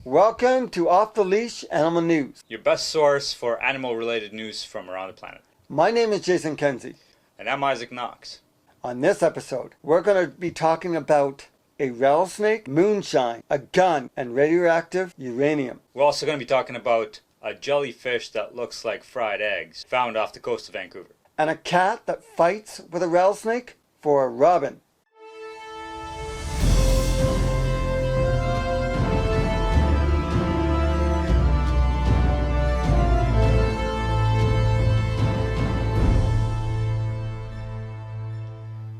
Welcome to Off the Leash Animal News, your best source for animal-related news from around the planet. My name is Jason Kenzie. And I'm Izik Nox. On this episode, we're going to be talking about a rattlesnake, moonshine, a gun, and radioactive uranium. We're also going to be talking about a jellyfish that looks like fried eggs found off the coast of Vancouver. And a cat that fights with a rattlesnake for a robin.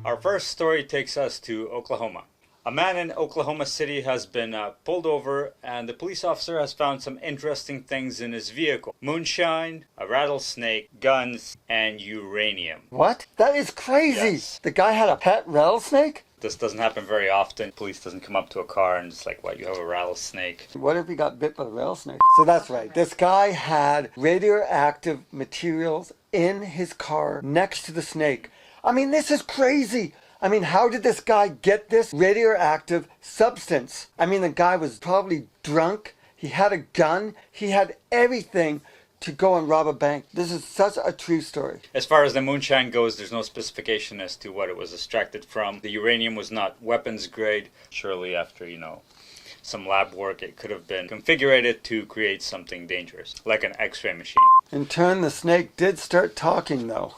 Our first story takes us to Oklahoma. A man in Oklahoma City has been pulled over, and the police officer has found some interesting things in his vehicle. Moonshine, a rattlesnake, guns, and uranium. What? That is crazy! Yes. The guy had a pet rattlesnake? This doesn't happen very often. Police doesn't come up to a car and just like, what, you have a rattlesnake? What if he got bit by a rattlesnake? So that's right. This guy had radioactive materials in his car next to the snake. I mean, this is crazy. I mean, how did this guy get this radioactive substance? I mean, the guy was probably drunk. He had a gun. He had everything to go and rob a bank. This is such a true story. As far as the moonshine goes, there's no specification as to what it was extracted from. The uranium was not weapons grade. Surely after, some lab work, it could have been configured to create something dangerous, like an X-ray machine. In turn, the snake did start talking, though,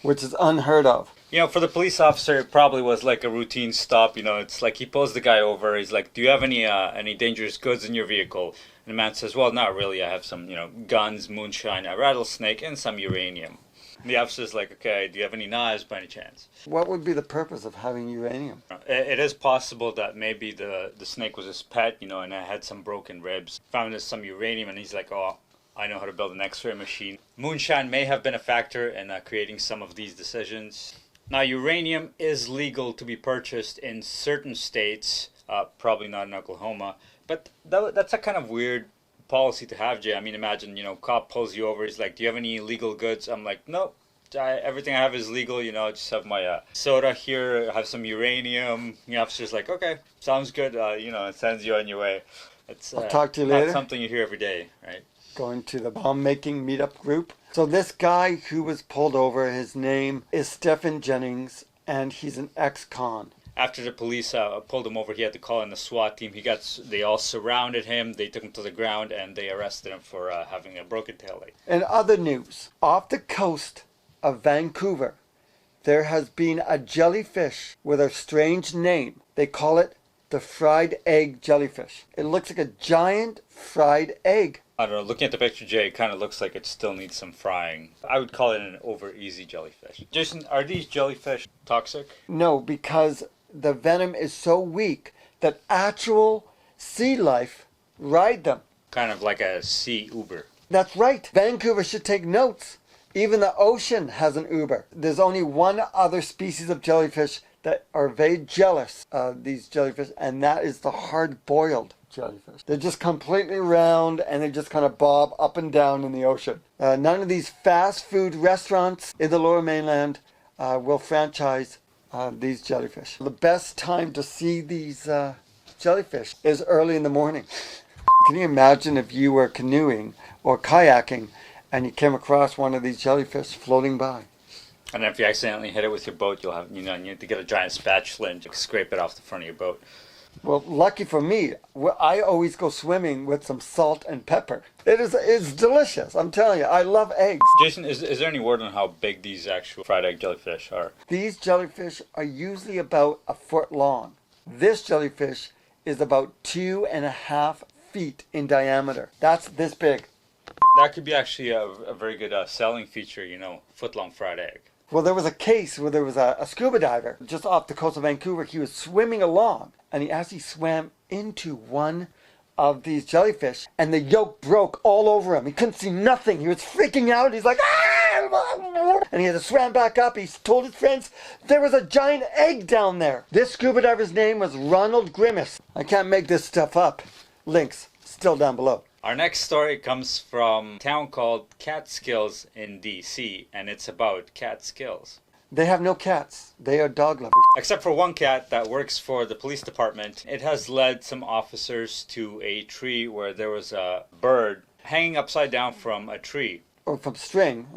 which is unheard of. For the police officer, it probably was like a routine stop. It's like he pulls the guy over. He's like, do you have any dangerous goods in your vehicle? And the man says, well, not really. I have some, guns, moonshine, a rattlesnake, and some uranium. And the officer's like, okay, do you have any knives by any chance? What would be the purpose of having uranium? It is possible that maybe the snake was his pet, and it had some broken ribs. Found some uranium, and he's like, oh, I know how to build an X-ray machine. Moonshine may have been a factor in creating some of these decisions. Now, uranium is legal to be purchased in certain states, probably not in Oklahoma, but that's a kind of weird policy to have, Jay. I mean, imagine, cop pulls you over, he's like, do you have any illegal goods? I'm like, nope, everything I have is legal, I just have my soda here, I have some uranium. The officer's like, okay, sounds good, it sends you on your way. I'll talk to you later. Not something you hear every day, right? Going to the bomb-making meetup group. So this guy who was pulled over, his name is Stephen Jennings, and he's an ex-con. After the police pulled him over, he had to call in the SWAT team. They all surrounded him, they took him to the ground, and they arrested him for having a broken taillight. In other news, off the coast of Vancouver, there has been a jellyfish with a strange name. They call it the fried egg jellyfish. It looks like a giant fried egg. I don't know, looking at the picture, Jay, it kind of looks like it still needs some frying. I would call it an over-easy jellyfish. Jason, are these jellyfish toxic? No, because the venom is so weak that actual sea life ride them. Kind of like a sea Uber. That's right. Vancouver should take notes. Even the ocean has an Uber. There's only one other species of jellyfish that are very jealous of these jellyfish, and that is the hard-boiled jellyfish. They're just completely round, and they just kind of bob up and down in the ocean. None of these fast food restaurants in the Lower Mainland will franchise these jellyfish. The best time to see these jellyfish is early in the morning. Can you imagine if you were canoeing or kayaking and you came across one of these jellyfish floating by? And if you accidentally hit it with your boat, you'll have, you need to get a giant spatula and scrape it off the front of your boat. Well, lucky for me, I always go swimming with some salt and pepper. It's delicious, I'm telling you. I love eggs. Jason, is there any word on how big these actual fried egg jellyfish are? These jellyfish are usually about a foot long. This jellyfish is about 2.5 feet in diameter. That's this big. That could be actually a very good selling feature, foot-long fried egg. Well, there was a case where there was a scuba diver just off the coast of Vancouver. He was swimming along, and he actually swam into one of these jellyfish, and the yolk broke all over him. He couldn't see nothing. He was freaking out. He's like, ah! And he had to swim back up. He told his friends there was a giant egg down there. This scuba diver's name was Ronald Grimace. I can't make this stuff up. Links still down below. Our next story comes from a town called Catskills in D.C., and it's about Catskills. They have no cats. They are dog lovers. Except for one cat that works for the police department. It has led some officers to a tree where there was a bird hanging upside down from a tree. Or from string.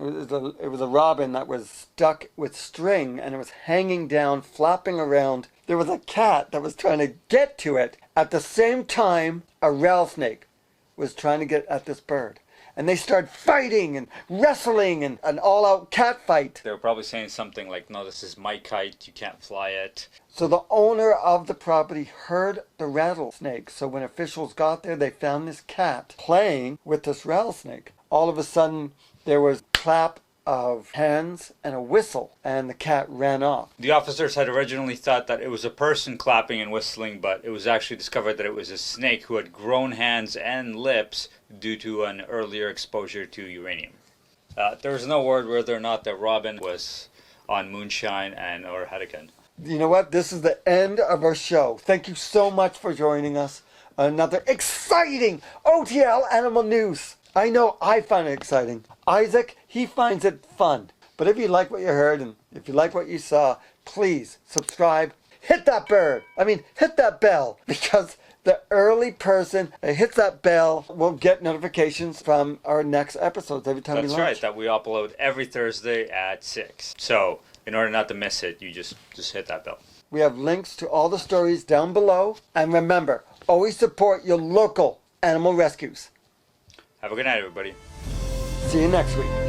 It was a robin that was stuck with string and it was hanging down, flapping around. There was a cat that was trying to get to it. At the same time, a rattlesnake was trying to get at this bird. And they started fighting and wrestling and an all-out cat fight. They were probably saying something like, no, this is my kite, you can't fly it. So the owner of the property heard the rattlesnake. So when officials got there, they found this cat playing with this rattlesnake. All of a sudden, there was a clap of hands and a whistle, and the cat ran off. The officers had originally thought that it was a person clapping and whistling, but it was actually discovered that it was a snake who had grown hands and lips due to an earlier exposure to uranium. There was no word whether or not that Robin was on moonshine or had a gun. You know what? This is the end of our show. Thank you so much for joining us. Another exciting OTL Animal News. I know I find it exciting. Izik, he finds it fun. But if you like what you heard and if you like what you saw, please subscribe. Hit that bird. Hit that bell. Because the early person that hits that bell will get notifications from our next episodes every time we launch. That's right, that we upload every Thursday at 6. So, in order not to miss it, you just hit that bell. We have links to all the stories down below. And remember, always support your local animal rescues. Have a good night, everybody. See you next week.